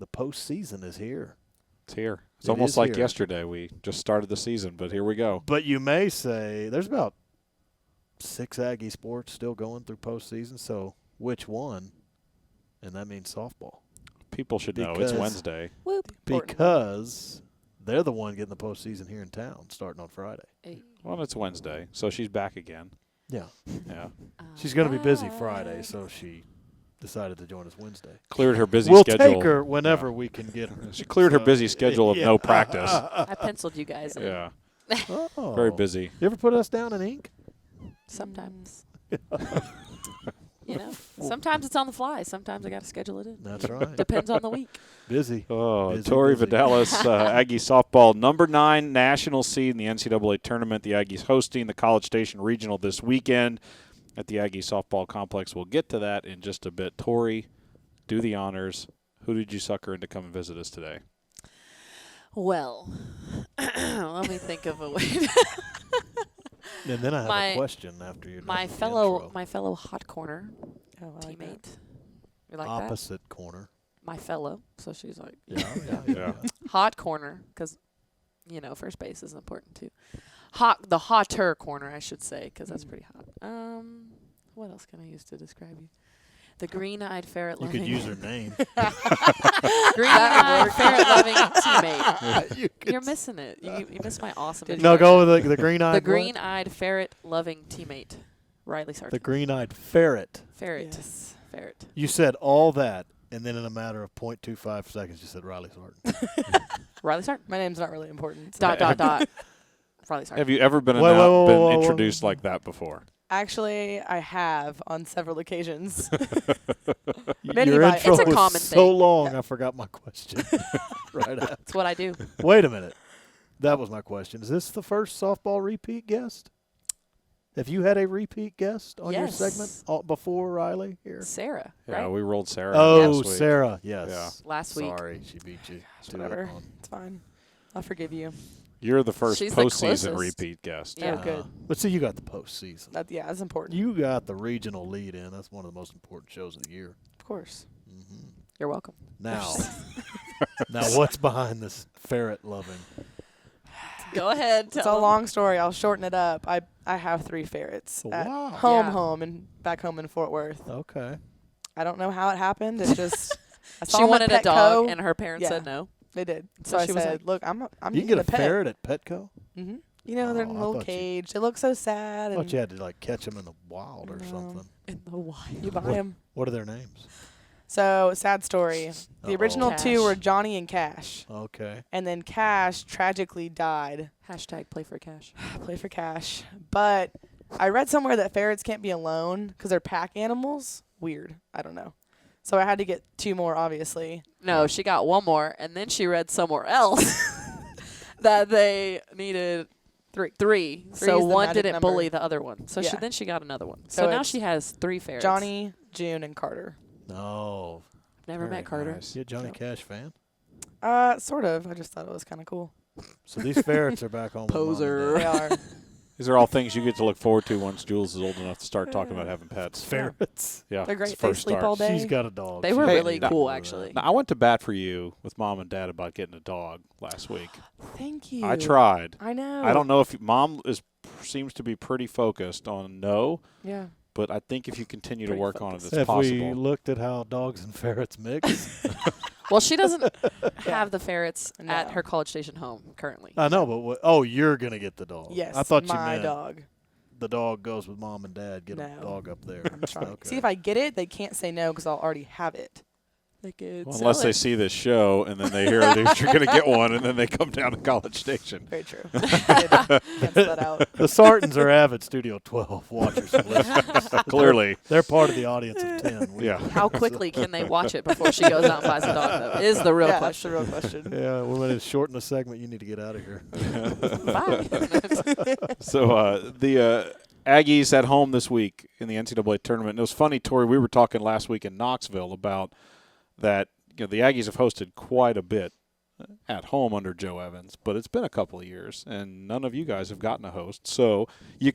The postseason is here. It's here. It's It almost is like here. yesterday. We just started the season, but here we go. But you may say there's about 6 Aggie sports still going through postseason, so which one? And that means softball. People should know it's Because- Wednesday. Whoop. Because they're the one getting the postseason here in town starting on Friday. Well, it's Wednesday, so she's back again. Yeah. Yeah. She's going to be busy Friday, so she decided to join us Wednesday. Cleared her busy We'll schedule. take her whenever we can get her. She cleared her So, busy schedule of yeah. no practice. I penciled you guys in. Yeah. Oh. Very busy. You ever put us down in ink? Sometimes. You know, sometimes it's on the fly. Sometimes I got to schedule it in. That's right. Depends on the week. Busy. Oh, Busy, Tori busy. Vidales, Aggie softball, number 9 national seed in the NCAA tournament. The Aggies hosting the College Station Regional this weekend at the Aggie softball complex. We'll get to that in just a bit. Tori, do the honors. Who did you sucker in to come and visit us today? Well, let me think of a way. And then I have My- a question after you're done my with the fellow hot corner Oh, I like that. teammate. You like intro. Opposite corner. that? My fellow. So she's like Yeah. hot corner because, you know, first base is important too. The hotter corner, I should say, because that's pretty hot. What else can I use to describe you? The green-eyed ferret You loving. could use her name. green-eyed ferret loving teammate. You You're missing it. You missed my awesome. No, go with the green-eyed. The what? green-eyed ferret loving teammate, Riley Sartain. The green-eyed ferret. Ferret. Yes. Ferret. You said all that, and then in a matter of 0.25 seconds, you said Riley Sartain. Riley Sartain. My name's not really important. so- Dot. Riley Sartain. Have you ever been, Whoa, introduced like that before? Actually, I have on several occasions. Your Anybody- intro It's a was common so thing. long, I forgot my question. Right after. That's what I do. Wait a minute. That was my question. Is this the first softball repeat guest? Have you had a repeat guest on your Yes. segment before Riley here? Sarah. Yeah, right? we rolled Sarah. Oh, last week. Sarah. Yes. Yeah. Last week. Sorry, she beat you. to it Whatever. on- It's fine. I'll forgive you. You're the first She's the postseason closest. repeat guest. Yeah. Oh, good. But see, you got the postseason. Yeah, that's important. You got the regional lead in. That's one of the most important shows of the year. Of course. Mm-hmm. You're welcome. Now, what's behind this ferret loving? Go ahead. It's a long story. I'll shorten it up. I have 3 ferrets at Wow. home and back home in Fort Worth. Okay. I don't know how it happened. It just I saw She them at wanted a dog, Petco. and her parents Yeah. said no. They did. So So I she was said, like- "Look, I'm You can getting get a pet." ferret at Petco? Mm-hmm. You know, they're in Oh, a I little thought you- cage. They look so sad. I And thought you had to, like, catch them in the wild or No. something. In the wild. you buy them. What are their names? So sad story. The original Cash. 2 were Johnny and Cash, Okay. and then Cash tragically died. Hashtag play for cash. Play for Cash. But I read somewhere that ferrets can't be alone because they're pack animals. Weird. I don't know. So I had to get 2 more, obviously. No, she got one more, and then she read somewhere else that they needed 3. three. Three So is the one magic didn't number. bully the other one. So Yeah. then she got another one. So So now it's she has 3 ferrets. Johnny, June, and Carter. No. Never Very met Carter. nice. You a Johnny Yep. Cash fan? Sort of. I just thought it was kind of cool. So these ferrets are back home with Mom and Poser. They Dad. are. These are all things you get to look forward to once Jules is old enough to start talking about having pets. Ferrets. Yeah, They're it's great. the They first sleep start. all day. She's got a dog. They She were can't really do cool, that. actually. Now, I went to bat for you with Mom and Dad about getting a dog last week. Thank you. I tried. I know. I don't know if Mom seems to be pretty focused on no, Yeah. but I think if you continue to Pretty work on it, it's Have possible. we looked at how dogs and ferrets mix? Well, she doesn't have the ferrets No. at her College Station home currently. I know, but you're gonna get the dog. Yes. I thought you my meant dog. the dog goes with Mom and Dad. Get a No. dog up there. I'm trying. Okay. See, if I get it, they can't say no because I'll already have it. They could Well, sell unless they it. see this show and then they hear that you're going to get one, and then they come down to College Station. Very true. Cancel that out. The Sartans are avid Studio 12 watchers and listeners. Clearly. They're part of the audience of 10. Yeah. How quickly can they watch it before she goes out and buys a dog, though, is the real Yeah, that's question. the real question. Yeah, we're going to shorten the segment. You need to get out of here. Bye. So the Aggies at home this week in the NCAA tournament. And it was funny, Tori, we were talking last week in Knoxville about that. You know, the Aggies have hosted quite a bit at home under Joe Evans, but it's been a couple of years, and none of you guys have gotten a host. So you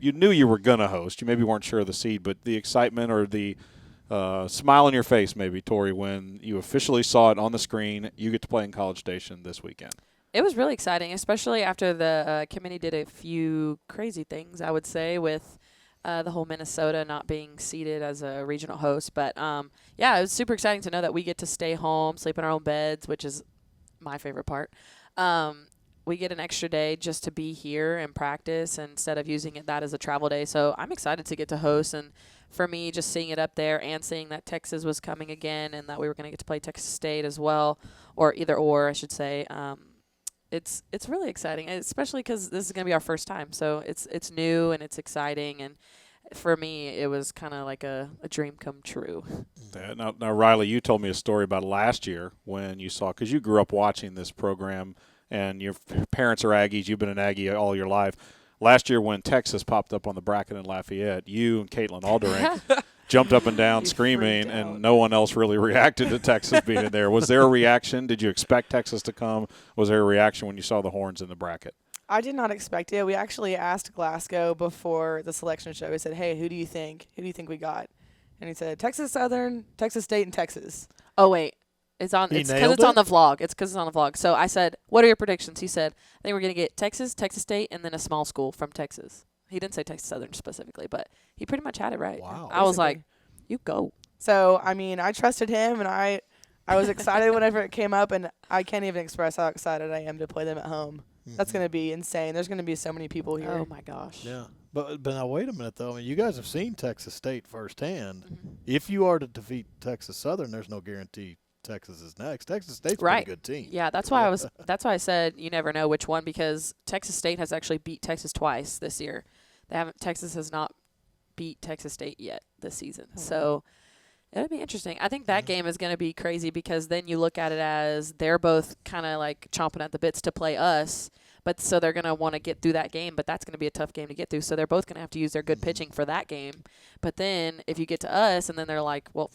knew you were going to host. You maybe weren't sure of the seed, but the excitement or the smile on your face, maybe, Tori, when you officially saw it on the screen. You get to play in College Station this weekend. It was really exciting, especially after the committee did a few crazy things, I would say, with the whole Minnesota not being seated as a regional host. But, yeah, it was super exciting to know that we get to stay home, sleep in our own beds, which is my favorite part. We get an extra day just to be here and practice instead of using that as a travel day. So I'm excited to get to host. And for me, just seeing it up there and seeing that Texas was coming again and that we were going to get to play Texas State as well, or either or, I should say, it's really exciting, especially because this is going to be our first time. So it's new and it's exciting. And for me, it was kind of like a dream come true. Yeah, now, Riley, you told me a story about last year when you saw, because you grew up watching this program and your parents are Aggies, you've been an Aggie all your life. Last year when Texas popped up on the bracket in Lafayette, you and Caitlin Aldering jumped up and down screaming, and no one else really reacted to Texas being there. Was there a reaction? Did you expect Texas to come? Was there a reaction when you saw the horns in the bracket? I did not expect it. We actually asked Glasgow before the selection show. We said, hey, who do you think? Who do you think we got? And he said, Texas Southern, Texas State, and Texas. Oh, wait. It's on. It's because it's on the vlog. It's because it's on the vlog. So I said, "What are your predictions?" He said, "I think we're gonna get Texas, Texas State, and then a small school from Texas." He didn't say Texas Southern specifically, but he pretty much had it right. Wow. I was like, "You go." So I mean, I trusted him, and I was excited whenever it came up, and I can't even express how excited I am to play them at home. That's gonna be insane. There's gonna be so many people here. Oh my gosh. Yeah. But now wait a minute though. I mean, you guys have seen Texas State firsthand. If you are to defeat Texas Southern, there's no guarantee Texas is next. Texas State's a pretty good team. Yeah, that's why that's why I said you never know which one, because Texas State has actually beat Texas twice this year. Texas has not beat Texas State yet this season. So it'll be interesting. I think that game is going to be crazy, because then you look at it as they're both kind of like chomping at the bits to play us. But so they're going to want to get through that game, but that's going to be a tough game to get through. So they're both going to have to use their good pitching for that game. But then if you get to us and then they're like, well,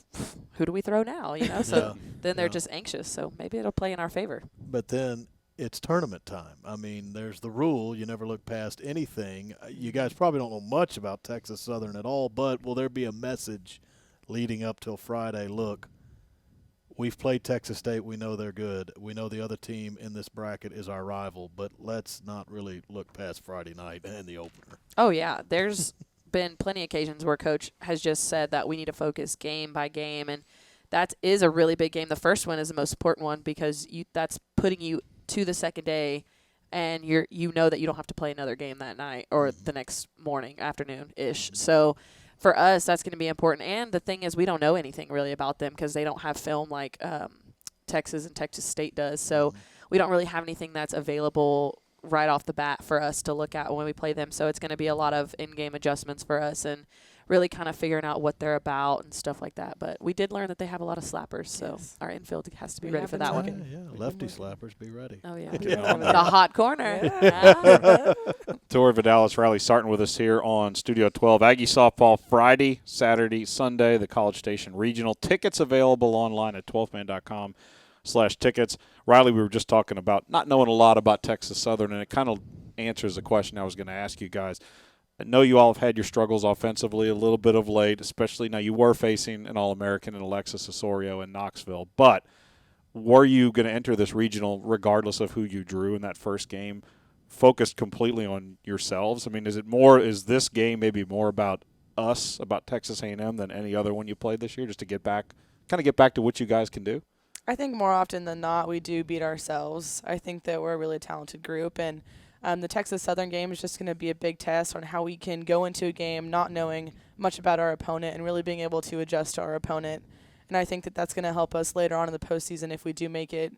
who do we throw now? You know, so then they're just anxious. So maybe it'll play in our favor. But then it's tournament time. I mean, there's the rule. You never look past anything. You guys probably don't know much about Texas Southern at all, but will there be a message leading up till Friday? Look, we've played Texas State. We know they're good. We know the other team in this bracket is our rival, but let's not really look past Friday night and the opener. Oh, yeah. There's been plenty of occasions where Coach has just said that we need to focus game by game, and that is a really big game. The first one is the most important one, because that's putting you to the second day, and you know that you don't have to play another game that night or the next morning, afternoon-ish. So for us, that's going to be important. And the thing is, we don't know anything really about them because they don't have film like Texas and Texas State does. So we don't really have anything that's available right off the bat for us to look at when we play them. So it's going to be a lot of in-game adjustments for us and really kind of figuring out what they're about and stuff like that. But we did learn that they have a lot of slappers, so our infield has to be ready for that one. Yeah, lefty slappers, be ready. Oh, yeah. The hot corner. Yeah. Tori, Vidales, Riley Sartain with us here on Studio 12. Aggie softball Friday, Saturday, Sunday, the College Station Regional. Tickets available online at 12man.com/tickets. Riley, we were just talking about not knowing a lot about Texas Southern, and it kind of answers the question I was going to ask you guys. I know you all have had your struggles offensively a little bit of late, especially now you were facing an All-American in Alexis Osorio in Knoxville. But were you going to enter this regional, regardless of who you drew in that first game, focused completely on yourselves? I mean, is this game maybe more about us, about Texas A&M, than any other one you played this year, just to get back to what you guys can do? I think more often than not we do beat ourselves. I think that we're a really talented group, and the Texas Southern game is just going to be a big test on how we can go into a game not knowing much about our opponent and really being able to adjust to our opponent. And I think that that's going to help us later on in the postseason if we do make it,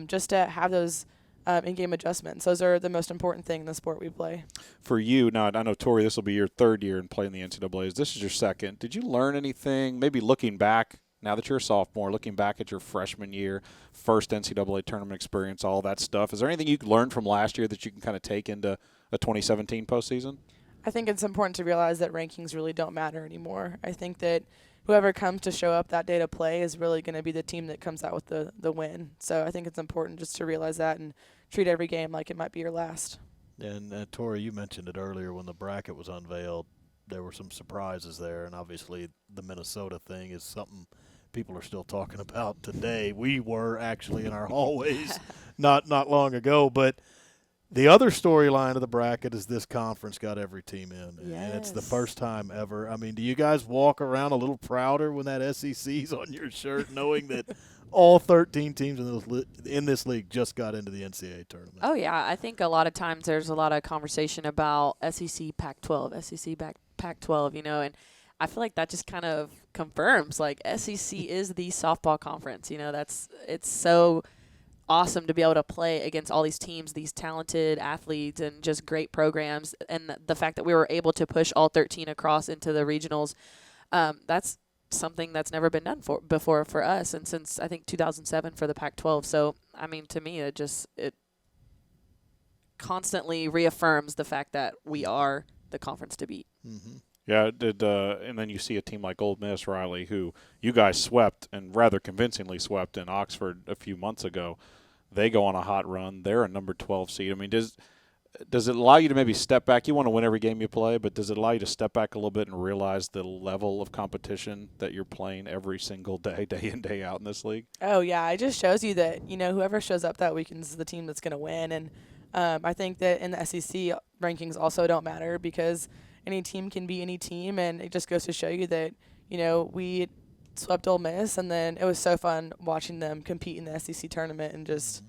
just to have those in-game adjustments. Those are the most important thing in the sport we play. For you, now I know, Tori, this will be your third year in playing the NCAAs. This is your second. Did you learn anything, maybe looking back, now that you're a sophomore, looking back at your freshman year, first NCAA tournament experience, all that stuff, is there anything you learned from last year that you can kind of take into a 2017 postseason? I think it's important to realize that rankings really don't matter anymore. I think that whoever comes to show up that day to play is really going to be the team that comes out with the win. So I think it's important just to realize that and treat every game like it might be your last. And Tori, you mentioned it earlier when the bracket was unveiled. there were some surprises there, and obviously the Minnesota thing is something people are still talking about today. We were actually in our hallways not long ago, but the other storyline of the bracket is this conference got every team in, and it's the Yes. first time ever. I mean, do you guys walk around a little prouder when that SEC's on your shirt, knowing that all 13 teams in this league just got into the NCAA tournament? Oh, yeah. I think a lot of times there's a lot of conversation about SEC Pac-12, SEC Pac-12, and I feel like that just kind of confirms, like, SEC is the softball conference. It's so awesome to be able to play against all these teams, these talented athletes, and just great programs. And the fact that we were able to push all 13 across into the regionals, that's something that's never been done before for us, and since I think 2007 for the Pac-12. So, I mean, to me, it constantly reaffirms the fact that we are the conference to beat. Mm-hmm. Yeah, and then you see a team like Ole Miss, Riley, who you guys swept and rather convincingly swept in Oxford a few months ago. They go on a hot run. They're a number 12 seed. I mean, does it allow you to maybe step back? You want to win every game you play, but does it allow you to step back a little bit and realize the level of competition that you're playing every single day, day in, day out in this league? Oh, yeah. It just shows you that, whoever shows up that weekend is the team that's going to win. And I think that in the SEC, rankings also don't matter because any team can be any team. And it just goes to show you that, we swept Ole Miss. And then it was so fun watching them compete in the SEC tournament and just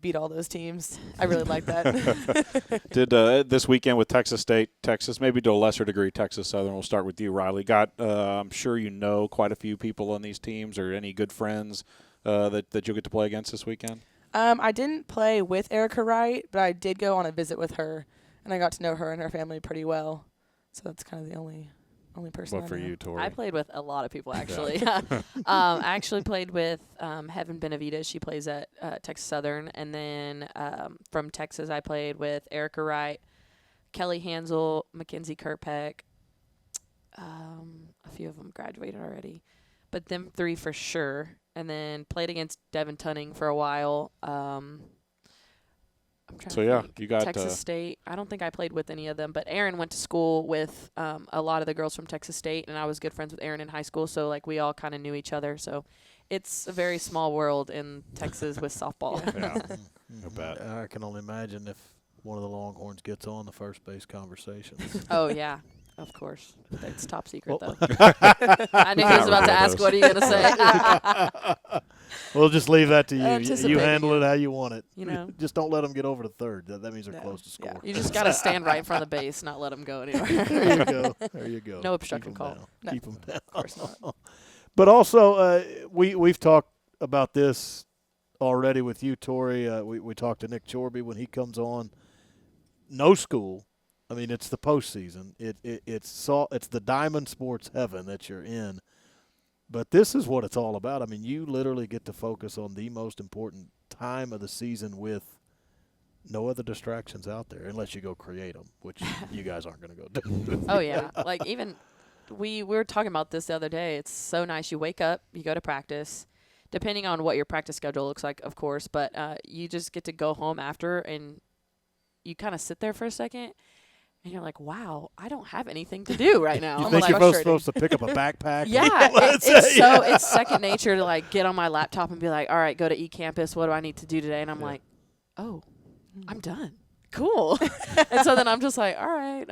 beat all those teams. I really like that. Did this weekend with Texas State, Texas, maybe to a lesser degree, Texas Southern. We'll start with you, Riley. I'm sure you know quite a few people on these teams, or any good friends that you'll get to play against this weekend. I didn't play with Erica Wright, but I did go on a visit with her, and I got to know her and her family pretty well. So that's kind of the only person. What for you, Tori? I played with a lot of people, actually. I actually played with Heaven Benavides. She plays at Texas Southern. And then from Texas, I played with Erica Wright, Kelly Hansel, Mackenzie Kerpeck. A few of them graduated already. But them three for sure. And then played against Devin Tunning for a while. I'm trying to think. You got Texas State. I don't think I played with any of them, but Aaron went to school with a lot of the girls from Texas State, and I was good friends with Aaron in high school, so like we all kind of knew each other. So it's a very small world in Texas with softball. Yeah, I bet. I can only imagine if one of the Longhorns gets on the first base conversations. Oh yeah, of course. It's top secret Well, though. I knew he was about to ask, "What are you gonna say?" We'll just leave that to you. You Anticipating handle it. it how you want it. Just don't let them get over to third. That means they're No. close to score. Yeah. You just gotta stand right in front of the base, not let them go anywhere. There you go. There you go. No obstruction Keep 'em call. down. No, Keep them down. Of course not. But also, we've talked about this already with you, Tori. We talked to Nick Chorby when he comes on. No school. I mean, it's the postseason. It's the diamond sports heaven that you're in. But this is what it's all about. I mean, you literally get to focus on the most important time of the season with no other distractions out there, unless you go create them, which you guys aren't going to go do. Oh yeah, like even we were talking about this the other day. It's so nice. You wake up, you go to practice, depending on what your practice schedule looks like, of course. But you just get to go home after, and you kind of sit there for a second, and you're like, "Wow, I don't have anything to do right now." You I'm think like, you're supposed to pick up a backpack? yeah, it's second nature to like get on my laptop and be like, "All right, go to eCampus. What do I need to do today?" And I'm like, "Oh, I'm done. Cool." And so then I'm just like, "All right,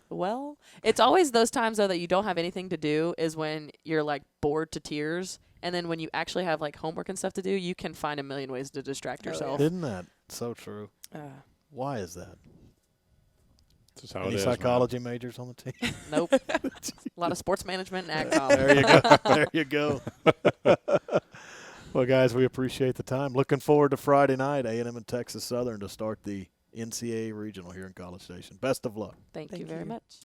well." It's always those times though that you don't have anything to do is when you're like bored to tears, and then when you actually have like homework and stuff to do, you can find a million ways to distract yourself. Isn't that so true? Why is that? This is how Any it is, man. psychology majors on the team? Nope. A lot of sports management and ag. There you go. There you go. Well, guys, we appreciate the time. Looking forward to Friday night, A&M and Texas Southern to start the NCAA regional here in College Station. Best of luck. Thank you Thank very you. much.